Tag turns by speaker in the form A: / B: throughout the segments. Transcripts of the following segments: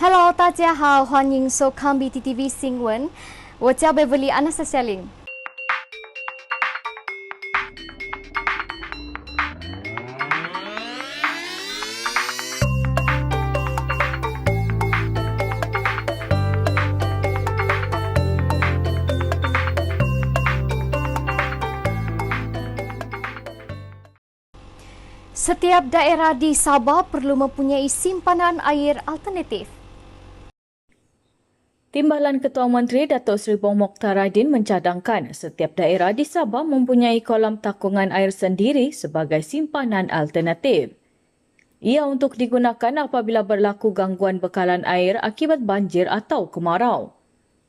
A: Hello，大家好，欢迎收看 BTTV 新闻。我叫 Beverly Anastasia Lim。Setiap daerah di Sabah perlu mempunyai simpanan air alternatif.
B: Timbalan Ketua Menteri Datuk Seri Bong Mokhtar Radin mencadangkan setiap daerah di Sabah mempunyai kolam takungan air sendiri sebagai simpanan alternatif. Ia untuk digunakan apabila berlaku gangguan bekalan air akibat banjir atau kemarau.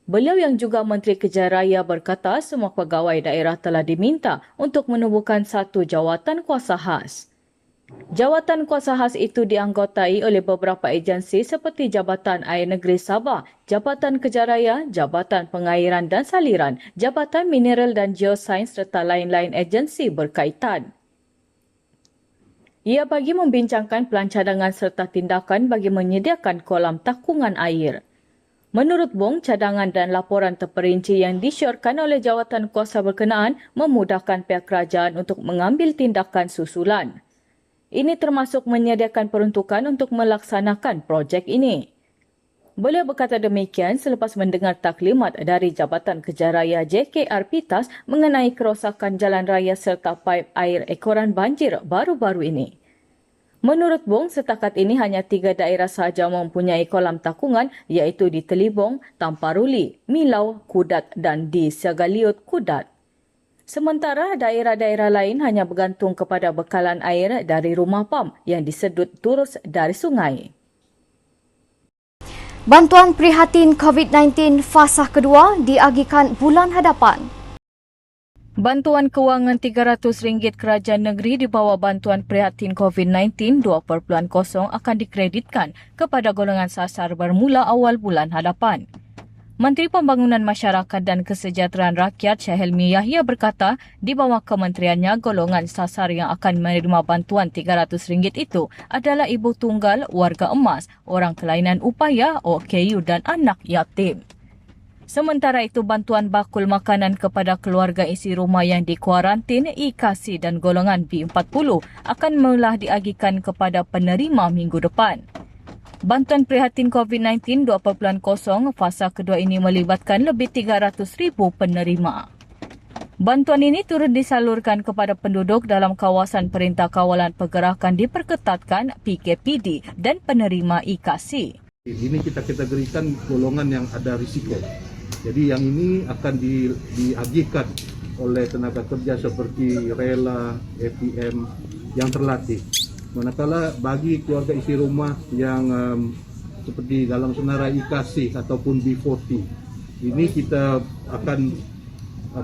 B: Beliau yang juga Menteri Kejaran Raya berkata semua pegawai daerah telah diminta untuk menubuhkan satu jawatan kuasa khas. Jawatan kuasa khas itu dianggotai oleh beberapa agensi seperti Jabatan Air Negeri Sabah, Jabatan Kejaran Raya, Jabatan Pengairan dan Saliran, Jabatan Mineral dan Geosains serta lain-lain agensi berkaitan. Ia bagi membincangkan pelancadangan serta tindakan bagi menyediakan kolam takungan air. Menurut Bong, cadangan dan laporan terperinci yang disyorkan oleh jawatan kuasa berkenaan memudahkan pihak kerajaan untuk mengambil tindakan susulan. Ini termasuk menyediakan peruntukan untuk melaksanakan projek ini. Beliau berkata demikian selepas mendengar taklimat dari Jabatan Kejaran Raya JKR Pitas mengenai kerosakan jalan raya serta paip air ekoran banjir baru-baru ini. Menurut Bong, setakat ini hanya 3 daerah sahaja mempunyai kolam takungan iaitu di Telibong, Tamparuli, Milau, Kudat dan di Segaliut, Kudat. Sementara daerah-daerah lain hanya bergantung kepada bekalan air dari rumah pam yang disedut terus dari sungai.
A: Bantuan prihatin COVID-19 fasa kedua diagihkan bulan hadapan.
B: Bantuan kewangan RM300 kerajaan negeri di bawah bantuan prihatin COVID-19 2.0 akan dikreditkan kepada golongan sasar bermula awal bulan hadapan. Menteri Pembangunan Masyarakat dan Kesejahteraan Rakyat Syahelmi Yahya berkata di bawah kementeriannya golongan sasar yang akan menerima bantuan RM300 itu adalah ibu tunggal, warga emas, orang kelainan upaya, OKU dan anak yatim. Sementara itu bantuan bakul makanan kepada keluarga isi rumah yang dikuarantin, IKASI dan golongan B40 akan mula diagihkan kepada penerima minggu depan. Bantuan prihatin COVID-19 2.0 fasa kedua ini melibatkan lebih 300,000 penerima. Bantuan ini turut disalurkan kepada penduduk dalam kawasan Perintah Kawalan Pergerakan Diperketatkan PKPD dan penerima IKASI.
C: Ini kita kategorikan golongan yang ada risiko. Jadi yang ini akan diagihkan oleh tenaga kerja seperti rela, ATM yang terlatih. Manakala bagi keluarga isi rumah yang seperti dalam senarai IKASI ataupun B40, ini kita akan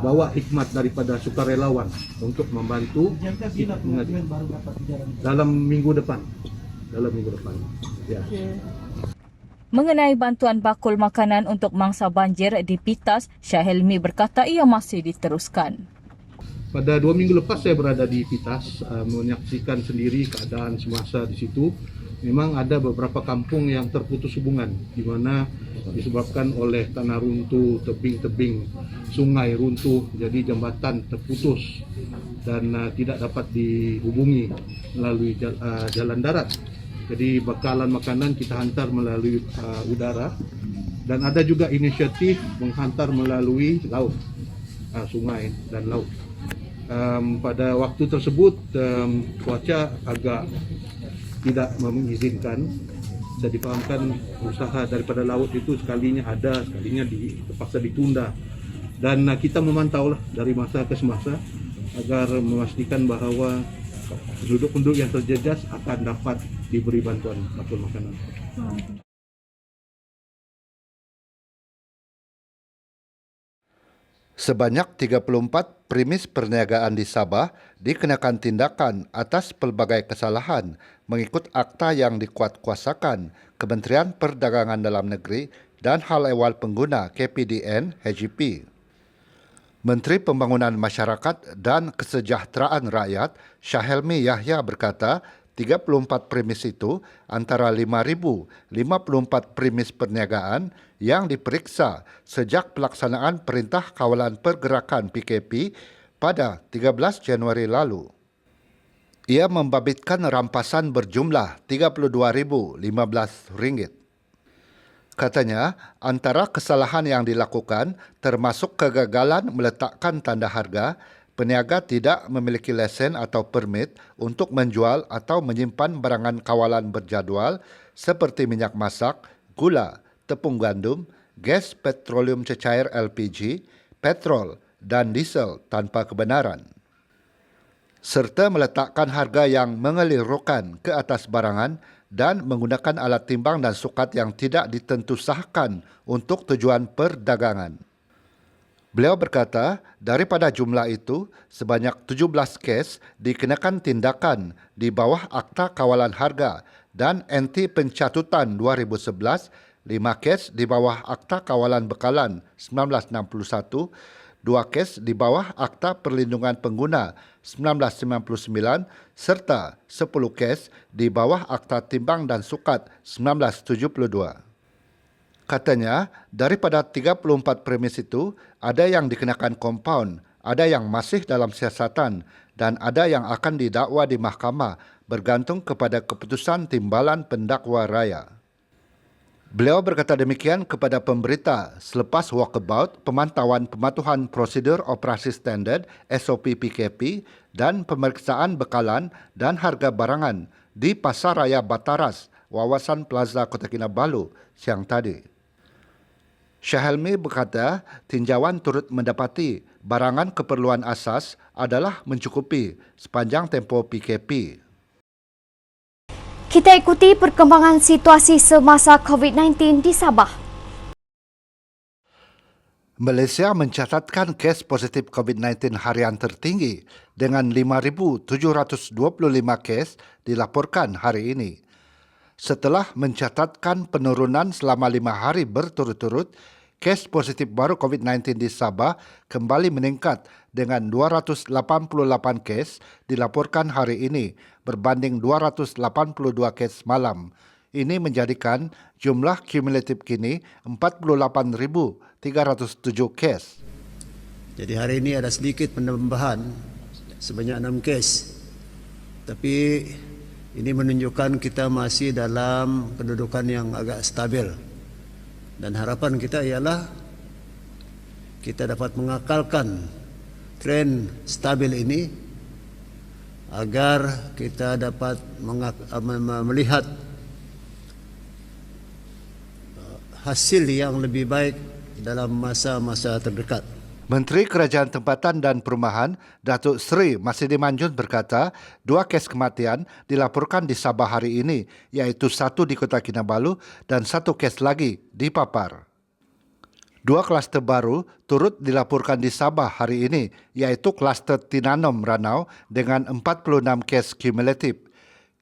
C: bawa hikmat daripada sukarelawan untuk membantu dalam minggu depan. Ya.
B: Mengenai bantuan bakul makanan untuk mangsa banjir di Pitas, Syahelmi berkata ia masih diteruskan.
C: Pada 2 minggu lepas saya berada di Pitas, menyaksikan sendiri keadaan semasa di situ. Memang ada beberapa kampung yang terputus hubungan, di mana disebabkan oleh tanah runtuh, tebing-tebing sungai runtuh, jadi jambatan terputus dan tidak dapat dihubungi melalui jalan darat. Jadi bekalan makanan kita hantar melalui udara, dan ada juga inisiatif menghantar melalui laut, sungai dan laut. Pada waktu tersebut cuaca agak tidak mengizinkan. Bisa difahamkan usaha daripada laut itu sekalinya ada, sekalinya terpaksa ditunda. Dan kita memantaulah dari masa ke semasa agar memastikan bahawa penduduk-penduduk yang terjejas akan dapat diberi bantuan bakul makanan.
D: Sebanyak 34 premis perniagaan di Sabah dikenakan tindakan atas pelbagai kesalahan mengikut akta yang dikuatkuasakan Kementerian Perdagangan Dalam Negeri dan Hal Ehwal Pengguna KPDN HGP. Menteri Pembangunan Masyarakat dan Kesejahteraan Rakyat Syahelmi Yahya berkata 34 premis itu antara 5,054 premis perniagaan yang diperiksa sejak pelaksanaan Perintah Kawalan Pergerakan PKP pada 13 Januari lalu. Ia membabitkan rampasan berjumlah RM32,015. Katanya, antara kesalahan yang dilakukan termasuk kegagalan meletakkan tanda harga, peniaga tidak memiliki lesen atau permit untuk menjual atau menyimpan barangan kawalan berjadual seperti minyak masak, gula, tepung gandum, gas petroleum cecair LPG, petrol dan diesel tanpa kebenaran, serta meletakkan harga yang mengelirukan ke atas barangan dan menggunakan alat timbang dan sukat yang tidak ditentusahkan untuk tujuan perdagangan. Beliau berkata, daripada jumlah itu, sebanyak 17 kes dikenakan tindakan di bawah Akta Kawalan Harga dan Anti Pencatutan 2011, 5 kes di bawah Akta Kawalan Bekalan 1961, 2 kes di bawah Akta Perlindungan Pengguna 1999 serta 10 kes di bawah Akta Timbang dan Sukat 1972. Katanya, daripada 34 premis itu, ada yang dikenakan kompaun, ada yang masih dalam siasatan dan ada yang akan didakwa di mahkamah bergantung kepada keputusan Timbalan Pendakwa Raya. Beliau berkata demikian kepada pemberita selepas walkabout pemantauan pematuhan prosedur operasi standard SOP PKP dan pemeriksaan bekalan dan harga barangan di Pasar Raya Bataras, Wawasan Plaza Kota Kinabalu siang tadi. Syahelmi berkata tinjauan turut mendapati barangan keperluan asas adalah mencukupi sepanjang tempoh PKP.
A: Kita ikuti perkembangan situasi semasa COVID-19 di Sabah.
D: Malaysia mencatatkan kes positif COVID-19 harian tertinggi dengan 5,725 kes dilaporkan hari ini. Setelah mencatatkan penurunan selama 5 hari berturut-turut, kes positif baru COVID-19 di Sabah kembali meningkat dengan 288 kes dilaporkan hari ini berbanding 282 kes malam. Ini menjadikan jumlah kumulatif kini 48,307 kes.
E: Jadi hari ini ada sedikit penambahan sebanyak 6 kes. Tapi ini menunjukkan kita masih dalam kedudukan yang agak stabil. Dan harapan kita ialah kita dapat mengakalkan tren stabil ini agar kita dapat melihat hasil yang lebih baik dalam masa-masa terdekat.
D: Menteri Kerajaan Tempatan dan Perumahan, Datuk Seri Masidi Manjun berkata, 2 kes kematian dilaporkan di Sabah hari ini, iaitu 1 di Kota Kinabalu dan 1 kes lagi di Papar. 2 kluster baru turut dilaporkan di Sabah hari ini, iaitu kluster Tinanom Ranau dengan 46 kes kumulatif.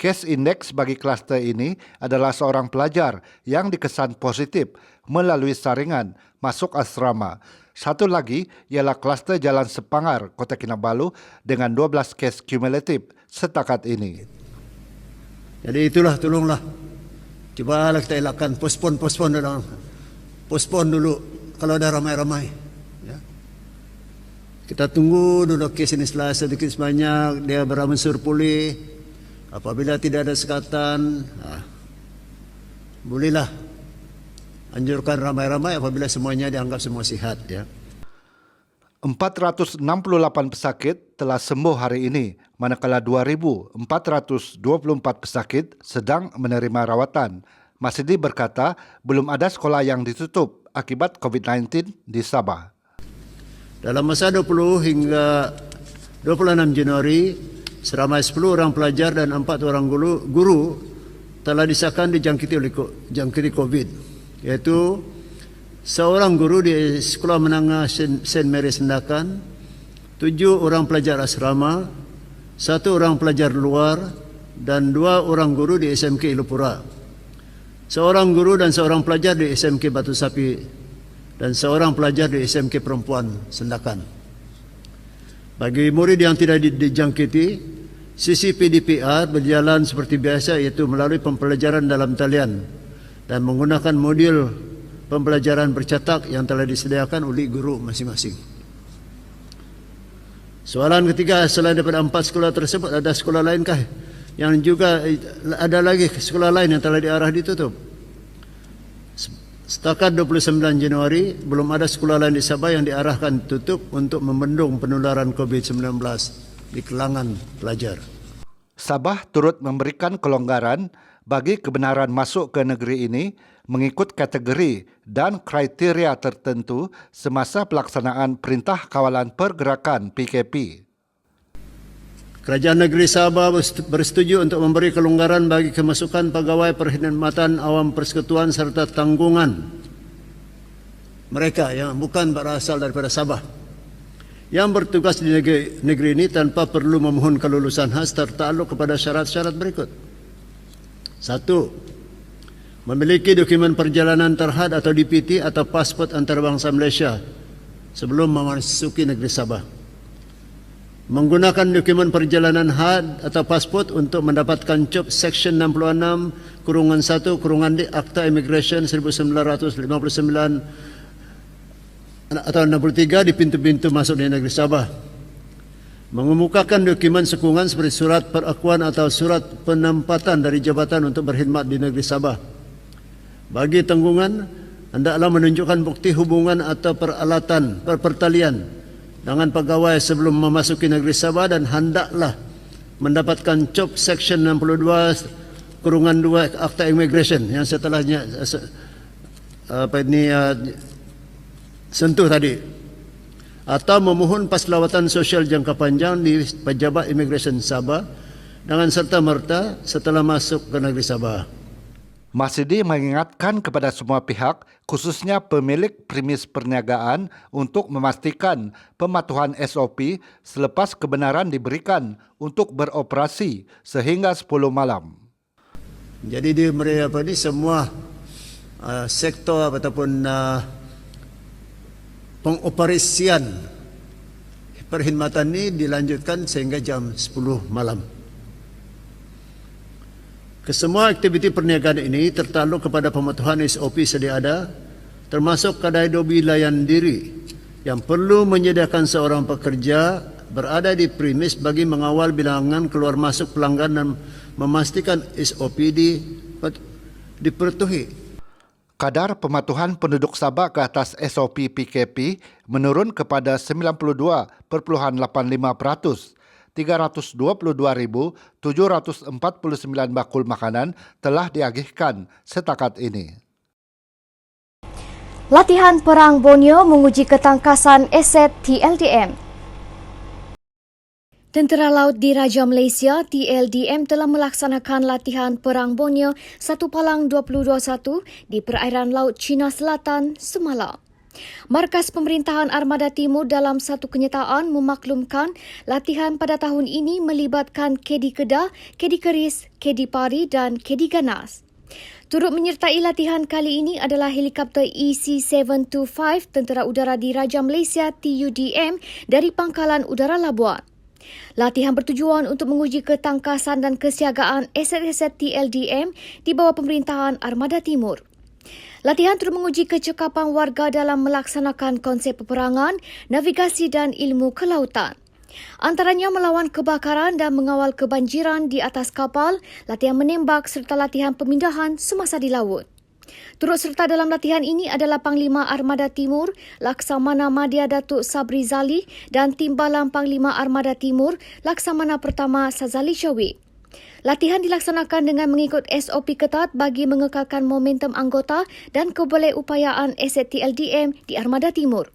D: Kes indeks bagi kluster ini adalah seorang pelajar yang dikesan positif melalui saringan masuk asrama. 1 lagi ialah kluster Jalan Sepangar, Kota Kinabalu dengan 12 kes kumulatif setakat ini.
E: Jadi itulah, tolonglah. Cubalah kita elakkan postpone dulu kalau ada ramai-ramai. Ya. Kita tunggu dulu kes ini sedikit sebanyak, dia berangsur pulih. Apabila tidak ada sekatan, bolehlah anjurkan ramai-ramai apabila semuanya dianggap semua sihat. Ya.
D: 468 pesakit telah sembuh hari ini, manakala 2,424 pesakit sedang menerima rawatan. Masidi berkata belum ada sekolah yang ditutup akibat COVID-19 di Sabah.
E: Dalam masa 20 hingga 26 Januari, seramai 10 orang pelajar dan 4 orang guru telah disahkan dijangkiti COVID, yaitu seorang guru di Sekolah Menengah St. Mary Sendakan, 7 orang pelajar asrama, 1 orang pelajar luar, dan 2 orang guru di SMK Ilupura. Seorang guru dan seorang pelajar di SMK Batu Sapi, dan seorang pelajar di SMK Perempuan Sendakan. Bagi murid yang tidak dijangkiti, Sisi PDPR berjalan seperti biasa, iaitu melalui pembelajaran dalam talian dan menggunakan modul pembelajaran bercetak yang telah disediakan oleh guru masing-masing. Soalan ketiga, selain daripada 4 sekolah tersebut, ada sekolah lainkah yang juga ada lagi sekolah lain yang telah diarah ditutup? Setakat 29 Januari, belum ada sekolah lain di Sabah yang diarahkan tutup untuk membendung penularan COVID-19 di kalangan pelajar.
D: Sabah turut memberikan kelonggaran bagi kebenaran masuk ke negeri ini mengikut kategori dan kriteria tertentu semasa pelaksanaan Perintah Kawalan Pergerakan PKP.
E: Kerajaan Negeri Sabah bersetuju untuk memberi kelonggaran bagi kemasukan pegawai perkhidmatan awam persekutuan serta tanggungan mereka yang bukan berasal daripada Sabah yang bertugas di negeri ini tanpa perlu memohon kelulusan khas tertakluk kepada syarat-syarat berikut. 1. Memiliki dokumen perjalanan terhad atau DPT atau pasport antarabangsa Malaysia sebelum memasuki negeri Sabah. Menggunakan dokumen perjalanan had atau pasport untuk mendapatkan cop Section 66(1)(d) Akta Immigration 1959 atau 63 di pintu-pintu masuk di negeri Sabah. Mengemukakan dokumen sokongan seperti surat perakuan atau surat penempatan dari jabatan untuk berkhidmat di negeri Sabah. Bagi tanggungan, hendaklah menunjukkan bukti hubungan atau pertalian dengan pegawai sebelum memasuki negeri Sabah dan hendaklah mendapatkan cop Section 62(2) Akta Immigration yang setelahnya sentuh tadi, atau memohon pas lawatan sosial jangka panjang di Pejabat Imigresen Sabah dengan serta-merta setelah masuk ke negeri Sabah.
D: Masidi mengingatkan kepada semua pihak, khususnya pemilik premis perniagaan untuk memastikan pematuhan SOP selepas kebenaran diberikan untuk beroperasi sehingga 10 malam.
E: Jadi di semua sektor ataupun pengoperasian perkhidmatan ini dilanjutkan sehingga jam 10 malam. Kesemua aktiviti perniagaan ini tertakluk kepada pematuhan SOP sedia ada, termasuk kedai dobi layan diri yang perlu menyediakan seorang pekerja berada di premis bagi mengawal bilangan keluar masuk pelanggan dan memastikan SOP dipatuhi.
D: Kadar pematuhan penduduk Sabah ke atas SOP PKP menurun kepada 92.85%. 322.749 bakul makanan telah diagihkan setakat ini.
A: Latihan Perang Borneo menguji ketangkasan aset TLDM. Tentera Laut Diraja Malaysia TLDM telah melaksanakan latihan Perang Borneo 1 Palang 2021 di perairan Laut Cina Selatan semalam. Markas Pemerintahan Armada Timur dalam satu kenyataan memaklumkan latihan pada tahun ini melibatkan Kedi Kedah, Kedi Keris, Kedi Pari dan Kedi Ganas. Turut menyertai latihan kali ini adalah helikopter EC-725 Tentera Udara Diraja Malaysia TUDM dari Pangkalan Udara Labuan. Latihan bertujuan untuk menguji ketangkasan dan kesiagaan aset-aset TLDM di bawah pemerintahan Armada Timur. Latihan turut menguji kecekapan warga dalam melaksanakan konsep peperangan, navigasi dan ilmu kelautan. Antaranya melawan kebakaran dan mengawal kebanjiran di atas kapal, latihan menembak serta latihan pemindahan semasa di laut. Turut serta dalam latihan ini adalah Panglima Armada Timur, Laksamana Madya Datuk Sabri Zali dan Timbalan Panglima Armada Timur, Laksamana Pertama Sazali Syawik. Latihan dilaksanakan dengan mengikut SOP ketat bagi mengekalkan momentum anggota dan kebolehupayaan aset TLDM di Armada Timur.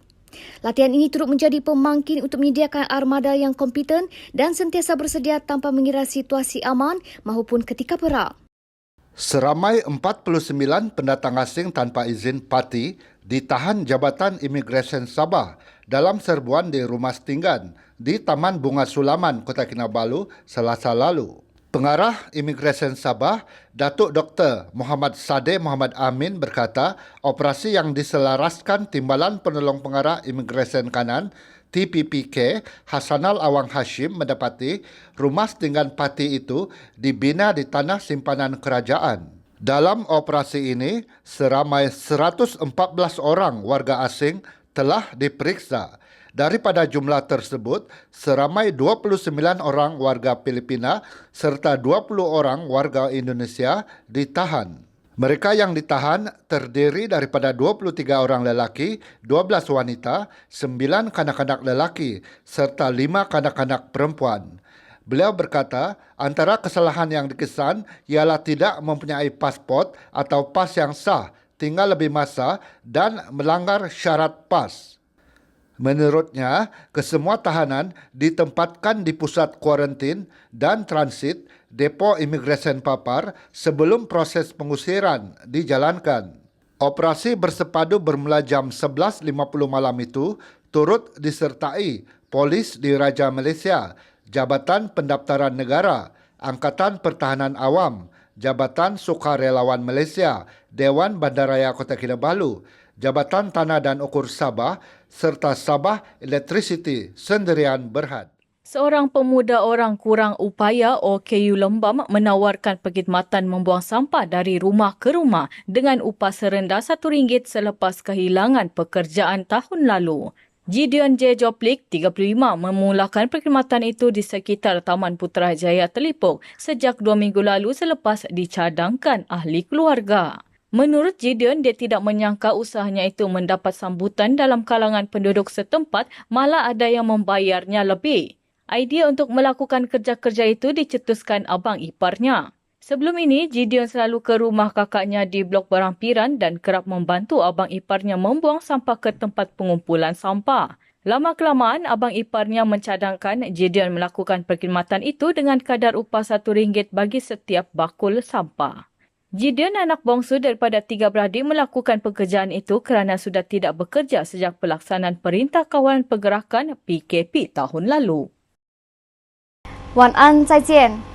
A: Latihan ini turut menjadi pemangkin untuk menyediakan armada yang kompeten dan sentiasa bersedia tanpa mengira situasi aman maupun ketika perang.
D: Seramai 49 pendatang asing tanpa izin parti ditahan Jabatan Imigresen Sabah dalam serbuan di Rumah Setinggan di Taman Bunga Sulaman, Kota Kinabalu, Selasa lalu. Pengarah Imigresen Sabah, Datuk Dr. Muhammad Sadeh Muhammad Amin berkata, operasi yang diselaraskan Timbalan Penolong Pengarah Imigresen Kanan TPPK Hasanal Awang Hashim mendapati rumah setinggan parti itu dibina di tanah simpanan kerajaan. Dalam operasi ini, seramai 114 orang warga asing telah diperiksa. Daripada jumlah tersebut, seramai 29 orang warga Filipina serta 20 orang warga Indonesia ditahan. Mereka yang ditahan terdiri daripada 23 orang lelaki, 12 wanita, 9 kanak-kanak lelaki serta 5 kanak-kanak perempuan. Beliau berkata, antara kesalahan yang dikesan ialah tidak mempunyai pasport atau pas yang sah, tinggal lebih masa dan melanggar syarat pas. Menurutnya, kesemua tahanan ditempatkan di pusat kuarantin dan transit Depo Imigresen Papar sebelum proses pengusiran dijalankan. Operasi bersepadu bermula jam 11.50 malam itu turut disertai Polis Diraja Malaysia, Jabatan Pendaftaran Negara, Angkatan Pertahanan Awam, Jabatan Sukarelawan Malaysia, Dewan Bandaraya Kota Kinabalu, Jabatan Tanah dan Ukur Sabah serta Sabah Electricity Sendirian Berhad.
B: Seorang pemuda orang kurang upaya OKU Lembam menawarkan perkhidmatan membuang sampah dari rumah ke rumah dengan upah serendah RM1 selepas kehilangan pekerjaan tahun lalu. Gideon J. Joplik, 35, memulakan perkhidmatan itu di sekitar Taman Putrajaya Telipuk sejak 2 minggu lalu selepas dicadangkan ahli keluarga. Menurut Gideon, dia tidak menyangka usahanya itu mendapat sambutan dalam kalangan penduduk setempat, malah ada yang membayarnya lebih. Idea untuk melakukan kerja-kerja itu dicetuskan abang iparnya. Sebelum ini, Gideon selalu ke rumah kakaknya di Blok Berhampiran dan kerap membantu abang iparnya membuang sampah ke tempat pengumpulan sampah. Lama-kelamaan, abang iparnya mencadangkan Gideon melakukan perkhidmatan itu dengan kadar upah RM1 bagi setiap bakul sampah. Gideon, anak bongsu daripada 3 beradik, melakukan pekerjaan itu kerana sudah tidak bekerja sejak pelaksanaan Perintah Kawalan Pergerakan PKP tahun lalu.
A: 晚安，再见。